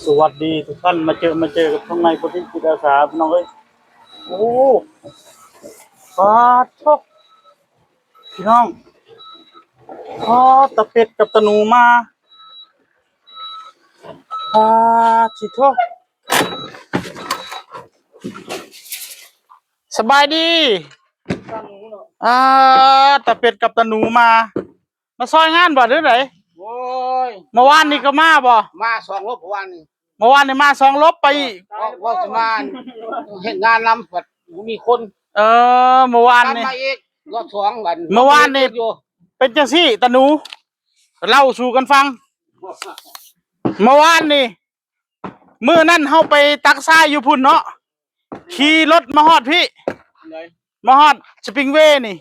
สวัสดีทุกท่านมาเจอกับข้างในคนที่จิตอาสาพี่น้องเอ้ยโอ้ปลาชกพี่น้องพอตะเป็ดกับตะหนูมาปลาชิโทสบายดีอ่าตะเป็ดกับตะหนูมาซอยงานบ่หรือไหนโอ้ยเมื่อวานนี่ก็มาบ่มาสองรอบวันนี่เมื่อวานนี่มาสองลบไปว่าจะมาเห็นงานนำแบบมีคนเมื่อวานนี่ทำมาอีกรอบสองวันเมื่อวานนี่เป็นจังซี่ตะหนูเล่าสู่กันฟังเมื่อวานนี่มื้อนั้นเฮาไปตักทรายอยู่พุ่นเนาะขี่รถมาฮอดพี่มาฮอดสปริงเวย์นี่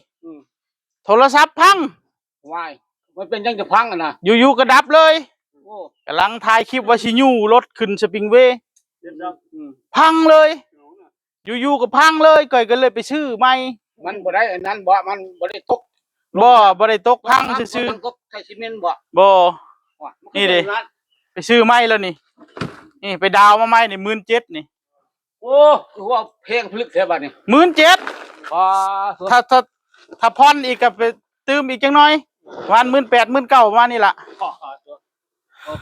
โทรศัพท์พังวายมันเป็นยังจะพังอ่ะนะอยู่ๆก็ดับเลยกำลังถ่ายคลิปว่าสิยู่รถขึ้นสปริงเวย์พังเลยอยู่ๆก็พังเลยก่อยก็เลยไปซื้อใหม่มันบ่ได้อันนั้นบ่มันบ่ได้ตกบ่ได้ตกพังซื่อๆตกไทซีเมนต์บ่นี่ดิไปซื้อใหม่แล้วนี่ไปดาวมาใหม่นี่17,000นี่โอ้คือว่าเพลงพลึกแท้บัดนี่17,000ถ้าผ่อนอีกก็ไปตื้มอีกจังน้อยประมาณ18,000 19,000ประมาณนี้ล่ะ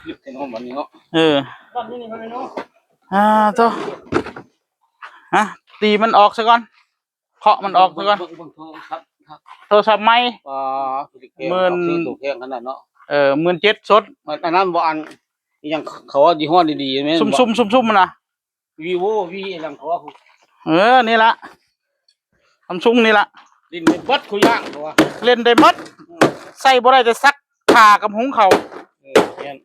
พลึกแท้เนาะบัดนี้เนาะบัดนี้มันเนาะโตตีมันออกซะก่อนเคาะมันออกซะก่อนโทรศัพท์ใหม่ถูกแพงขนาดเนาะ17,000สดอันนั้นบ่อันยังเขาว่ายี่ห้อดีๆแม่นซุ่มๆนะVivo ยังเขาว่านี่ละSamsung นี่ละเล่นได้เบิดคุยย่างเขาว่าเล่นได้หมดใส่บ่ได้แต่ซักผ้ากับหุงข้าวแม่น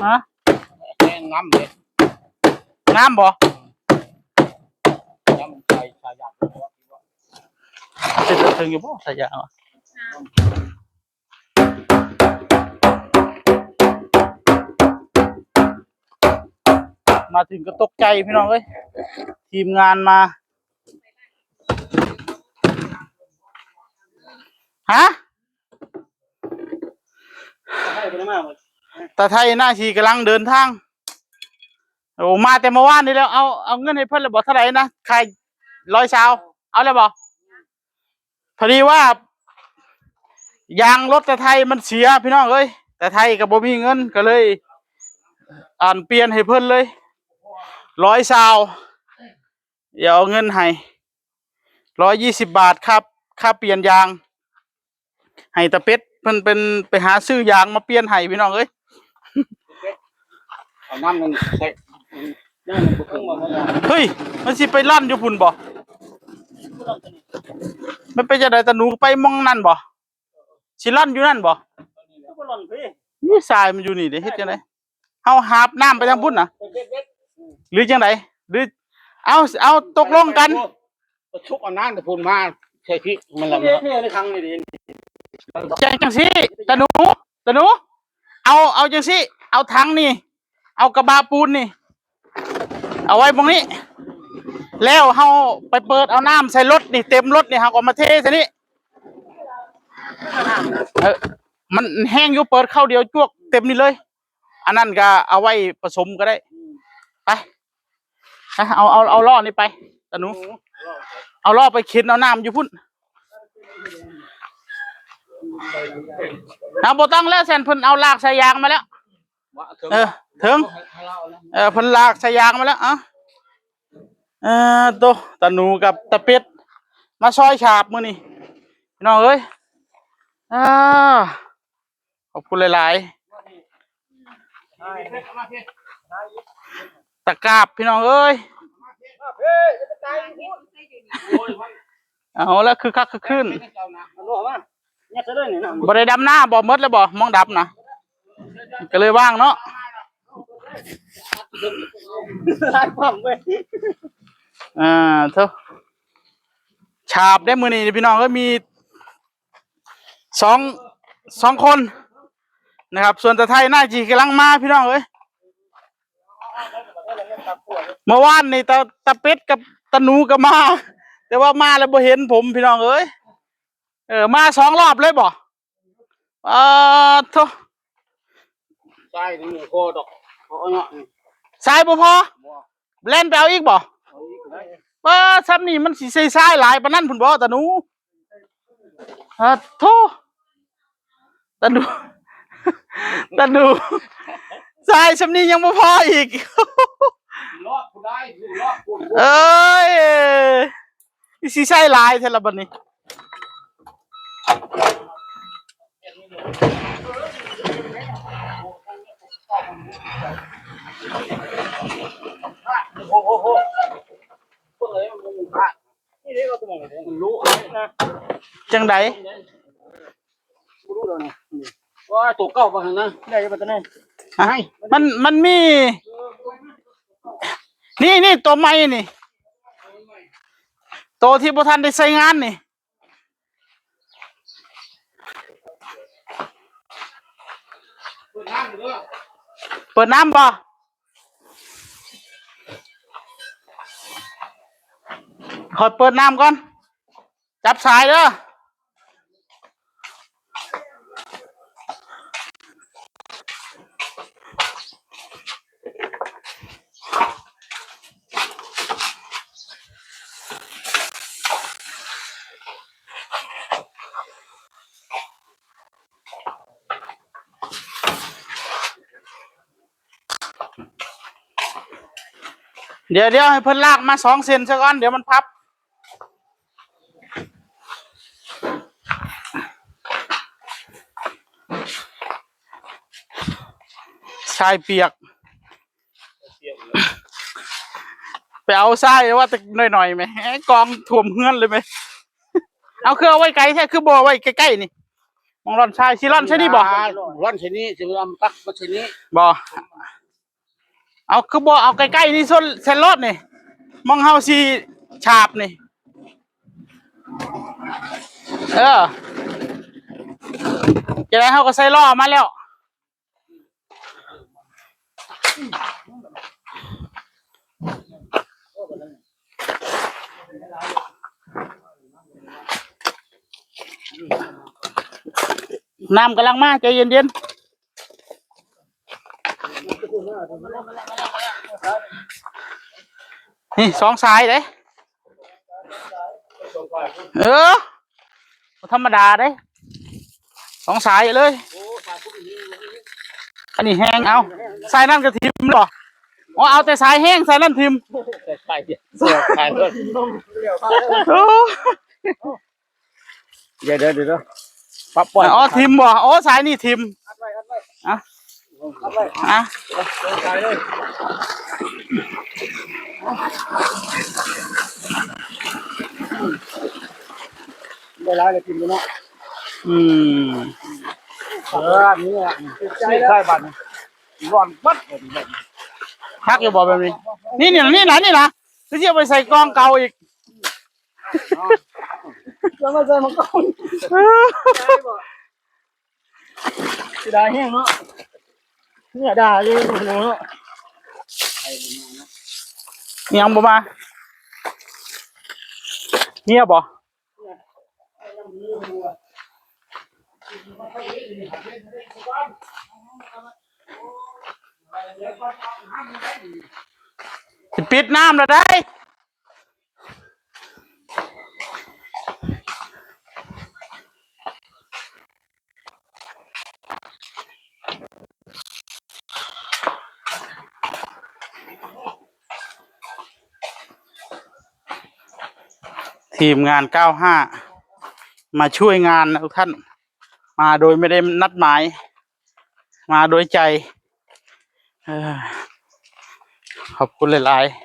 ฮะงามเลยงามบ่งามใส่ยางจะถึงอยู่บ่ใส่ยางมาถึงก็ตกใจพี่น้องเอ้ยทีมงานมาฮะตาไทยหน้าชีกำลังเดินทางโอ้มาแต่เมื่อวานนี่แล้วเอาเงินให้เพิ่นแล้วบอกเท่าไหร่นะใคร100เอาแล้วบอกพอดีว่ายางรถตาไทยมันเสียพี่น้องเอ้ยตาไทยก็บ่มีเงินก็เลยเปลี่ยนให้เพิ่นเลย120เดี๋ยวเอาเงินให้120 บาทครับค่าเปลี่ยนยางให้ตาเป็ดเพิ่นเป็นไปหาซื้อยางมาเปลี่ยนให้พี่น้องเอ้ยเอาน้ำมันใส่เฮ้ยมันสิไปลั่นอยู่พุ่นบ่มันไปจะได้ตะหนูไปมองนั่นบ่สิลั่นอยู่นั่นบ่นี่ทรายมันอยู่นี่เด้เฮ็ดจังได๋เฮาหาบน้ำไปทางพุ่นน่ะหรือจังได๋หรือเอาตกลงกันชุกเอาน้ำแต่พุ่นมาใช่พี่มันละจังซี่ตะหนูเอาจังซี่เอาถังนี่เอากระบะปูนนี่เอาไว้ตรงนี้แล้วเฮาไปเปิดเอาน้ำใส่รถนี่เต็มรถนี่เฮาก็มาเทซะนี่มันแห้งอยู่เปิดเข้าเดียวจวกเต็มนี่เลยอันนั้นก็เอาไว้ผสมก็ได้ไปเอาล้อนี่ไปตะหนูเอาล้อไปเข็นเอาน้ำอยู่พุ่นบ่ต้องแล้วแซนเพิ่นเอาลากสายยางมาแล้วถึงเพิ่นลากสายยางมาแล้วตัวตะหนูกับตะเป็ดมาซอยฉาบมื้อนี้พี่น้องเอ้ยขอบคุณหลายๆตะกราบพี่น้องเอ้ยเอาแล้วคือคักคือขึ้นบ่ได้ดำหน้าบ่หมดแล้วบ่มองดับนะก็เลยว่างเนาะเถอะฉาบได้มื้อนี้พี่น้องก็มีสองคนนะครับส่วนตะไทยน่าจีกำลังมาพี่น้องเอ้ยเมื่อวานนี่ตะเป็ดกับตะหนูก็มา แต่ว่ามาแล้วบ่เห็นผมพี่น้องเอ้ยมา2 รอบเลยบ่โธ่ ใช่นี่โคดอกเอาเนาะ สายบ่พอเล่นไปเอาอีกบ่ว่าซ้ำนี่มันสิใส่ทรายหลายปานนั้นพุ่นบ่ตาหนูโธ่ตาหนูตาหนูทรายซ้ำนี่ยังบ่พออีก รอบกูได้รอบกู เอ้ยสิใส่หลายแท้ละบัดนี้โอ้โหพวกเลยมันพลาดนี่เด็กก็ต้องมันรู้นะ จังได๋ รู้แล้วนี่ว่าตัวเก่าป่ะนะได้ป่ะตอนนี้ให้ มันมีนี่ตัวใหม่นี่ตัวที่บ่ทันได้ใช้งานนี่เปิดน้ำบ่ขอเปิดน้ำก่อนจับสายเด้อเดี๋ยวให้เพิ่นลากมา2 เซนซะก่อนเดี๋ยวมันพับชายเปียกไปเอาทรายว่าแต่หน่อยๆไหมกองท่วมเฮือนเลยไหมเอาคือเอาไว้ไกลแท้คือบ่ไว้ใกล้ๆนี่มองร่อนชายสิร่อนใช่นี่บ่ ร่อนชนี้จะทำตักมาชนี้ บ่เอาคือบ่เอาใกล้ๆนี่ส้นเส้นรถนี่มองเฮาสิฉาบนี่จะได้เฮาก็ใส่ล้อมาแล้วน้ำกำลังมาใจเย็นๆนี่2 สายเด้ธรรมดาเด้2 สายเลยอันนี้แห้งเอาสายนั่นก็ทิมหรอเอาแต่สายแห้งสายนั่นทิม ใช่เสียใช่เพื่อนเดี๋ยวปั๊บปล่อยทิมบ่สายนี่ทิมใช่เลยเวลาจะกินเนาะนี่แหละใช่บัตรร้อนปั๊บ พักอยู่บ่แบบนี้นี่นะที่จะไปใส่กองเก่าอีกแล้วมาใส่มันก็จะได้แห้งเนาะเนี่ยด่าเลยเนาะยังบ่มาเงียบบ่ปิดน้ำแล้วได้ทีมงาน95มาช่วยงานนะทุกท่านมาโดยไม่ได้นัดหมายมาโดยใจขอบคุณหลายๆ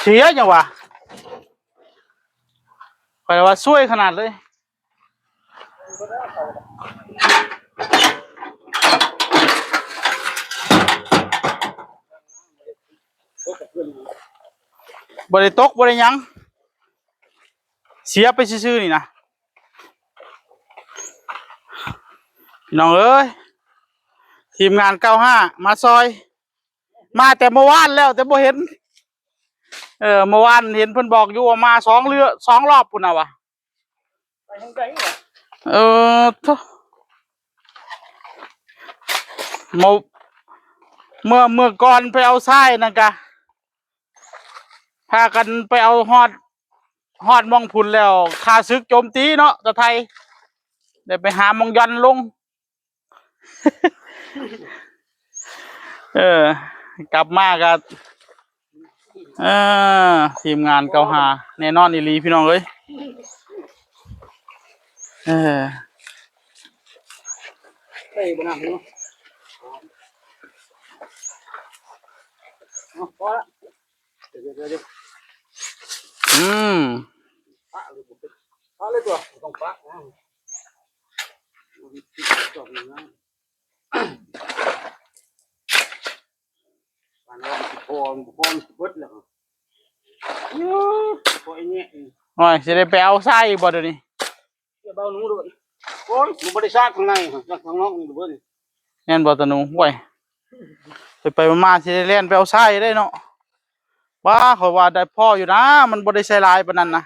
สียจังวะไปว่าช่วยขนาดเลยบริตกบริยังเสียไปซื่อๆนี่นะน้องเอ้ยทีมงาน95มาซอยมาแต่เมื่อวานแล้วแต่บ่เห็นเมื่อวานเห็นเพิ่นบอกอยู่ว่ามา2 รอบพุ่นน่ะวะไปทางใดวะทุเมื่อก่อนไปเอาทรายนั่นกะพากันไปเอาฮอดมองพุ่นแล้วข้าศึกโจมตีเนาะตะไทยได้ไปหามองยันลง กลับมากันทีมงาน95แน่นอนอีหลีพี่น้องเอ้ยไปบ่นำเนาะพอละเดี๋ยวปะเลยปะเลยตัวต้องปะนะจบเลยนะวันนี้พอเบิดแล้วพอไอ้เนี่ยโอ้ยสิได้ไปเอาทรายอีกบ่เดี๋ยวนี้จะเบาหนูด้วยโอ้ยหนูบริษัทข้างในข้างนอกนี่ด้วย แน่นบ่ตะหนูห่วยไปมาสิได้เล่นไปเอาทรายได้เนาะว่าเขาว่าได้พ่ออยู่นะมันบ่ได้ใช้ลายปานนั้นนะ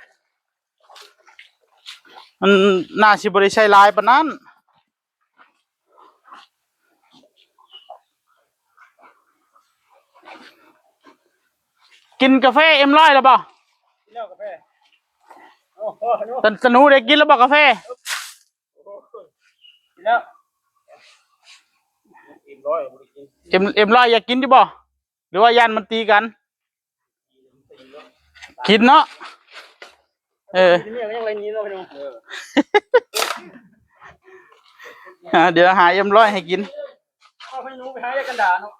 มันน่าสิบ่ได้ใช้ลายปานนั้นกินกาแฟเอ็มร้อยแล้วบ่แล้วกาแฟตะหนูได้กินแล้วบ่กาแฟแล้วเอ็มร้อยอยากกินดิบ่หรือว่ายันมันตีกันกินเนาะเดี๋ยวหาเอ็มร้อยให้กินเอาไปหนูไปหากันด่าเนาะ